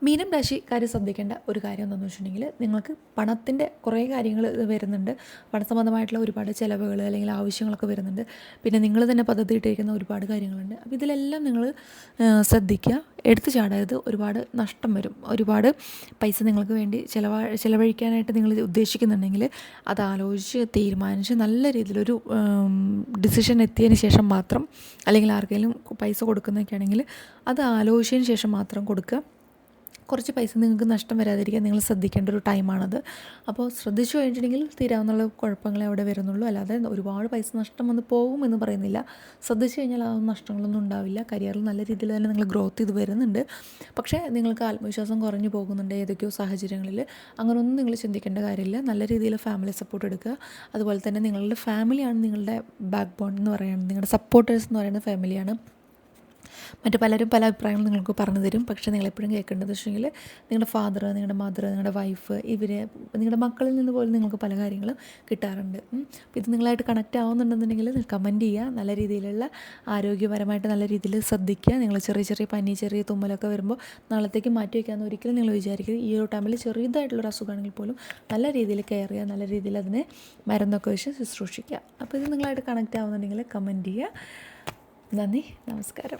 മീനം രാശിക്കാർ ശ്രദ്ധിക്കേണ്ട ഒരു കാര്യം എന്താണെന്ന് വെച്ചിട്ടുണ്ടെങ്കിൽ നിങ്ങൾക്ക് പണത്തിൻ്റെ കുറേ കാര്യങ്ങൾ വരുന്നുണ്ട്. പണസംബന്ധമായിട്ടുള്ള ഒരുപാട് ചിലവുകൾ അല്ലെങ്കിൽ ആവശ്യങ്ങളൊക്കെ വരുന്നുണ്ട്. പിന്നെ നിങ്ങൾ തന്നെ പദ്ധതി ഇട്ടിരിക്കുന്ന ഒരുപാട് കാര്യങ്ങളുണ്ട്. അപ്പോൾ ഇതിലെല്ലാം നിങ്ങൾ ശ്രദ്ധിക്കുക, എടുത്തു ചാടരുത്. ഒരുപാട് നഷ്ടം വരും. ഒരുപാട് പൈസ നിങ്ങൾക്ക് വേണ്ടി ചിലവഴിക്കാനായിട്ട് നിങ്ങൾ ഉദ്ദേശിക്കുന്നുണ്ടെങ്കിൽ അത് ആലോചിച്ച് തീരുമാനിച്ച് നല്ല രീതിയിലൊരു ഡിസിഷൻ എത്തിയതിന് ശേഷം മാത്രം, അല്ലെങ്കിൽ ആർക്കെങ്കിലും പൈസ കൊടുക്കുന്നതൊക്കെ ആണെങ്കിൽ അത് ആലോചിച്ചതിന് ശേഷം മാത്രം കൊടുക്കുക. കുറച്ച് പൈസ നിങ്ങൾക്ക് നഷ്ടം വരാതിരിക്കാൻ നിങ്ങൾ ശ്രദ്ധിക്കേണ്ട ഒരു ടൈമാണത്. അപ്പോൾ ശ്രദ്ധിച്ചു കഴിഞ്ഞിട്ടുണ്ടെങ്കിൽ തീരാവുന്നുള്ള കുഴപ്പങ്ങളെ അവിടെ വരുന്നുള്ളൂ. അല്ലാതെ ഒരുപാട് പൈസ നഷ്ടം വന്ന് പോകുമെന്ന് പറയുന്നില്ല. ശ്രദ്ധിച്ചു കഴിഞ്ഞാൽ ആ നഷ്ടങ്ങളൊന്നും ഉണ്ടാവില്ല. കരിയറിൽ നല്ല രീതിയിൽ തന്നെ നിങ്ങൾ ഗ്രോത്ത് ചെയ്ത് വരുന്നുണ്ട്. പക്ഷേ നിങ്ങൾക്ക് ആത്മവിശ്വാസം കുറഞ്ഞു പോകുന്നുണ്ട് ഏതൊക്കെയോ സാഹചര്യങ്ങളിൽ. അങ്ങനെയൊന്നും നിങ്ങൾ ചിന്തിക്കേണ്ട കാര്യമില്ല. നല്ല രീതിയിൽ ഫാമിലി സപ്പോർട്ട് എടുക്കുക. അതുപോലെ തന്നെ നിങ്ങളുടെ ഫാമിലിയാണ് നിങ്ങളുടെ ബാക്ക് ബോൺ എന്ന് പറയുന്നത്. നിങ്ങളുടെ സപ്പോർട്ടേഴ്സ് എന്ന് പറയുന്ന ഫാമിലിയാണ്. മറ്റു പലരും പല അഭിപ്രായങ്ങളും നിങ്ങൾക്ക് പറഞ്ഞു തരും. പക്ഷേ നിങ്ങളെപ്പോഴും കേൾക്കേണ്ടത് വെച്ചെങ്കിൽ നിങ്ങളുടെ ഫാദർ, നിങ്ങളുടെ മദർ, നിങ്ങളുടെ വൈഫ്, നിങ്ങളുടെ മക്കളിൽ നിന്ന് പോലും നിങ്ങൾക്ക് പല കാര്യങ്ങളും കിട്ടാറുണ്ട്. അപ്പോൾ ഇത് നിങ്ങളായിട്ട് കണക്റ്റ് ആവുന്നുണ്ടെന്നുണ്ടെങ്കിൽ കമൻറ്റ് ചെയ്യുക. നല്ല രീതിയിലുള്ള ആരോഗ്യപരമായിട്ട് നല്ല രീതിയിൽ ശ്രദ്ധിക്കുക. നിങ്ങൾ ചെറിയ പനി, ചെറിയ തുമ്മലൊക്കെ വരുമ്പോൾ നാളത്തേക്ക് മാറ്റി വയ്ക്കാമെന്ന് ഒരിക്കലും നിങ്ങൾ വിചാരിക്കരുത്. ഈ ഒരു ടൈമിൽ ചെറിയതായിട്ടുള്ളൊരു അസുഖമാണെങ്കിൽ പോലും നല്ല രീതിയിൽ കെയർ ചെയ്യുക, നല്ല രീതിയിൽ അതിനെ മരുന്നൊക്കെ വെച്ച് ശുശ്രൂഷിക്കുക. അപ്പോൾ ഇത് നിങ്ങളായിട്ട് കണക്റ്റ് ആവുന്നുണ്ടെങ്കിൽ കമൻറ്റ് ചെയ്യുക. നന്ദി, നമസ്കാരം.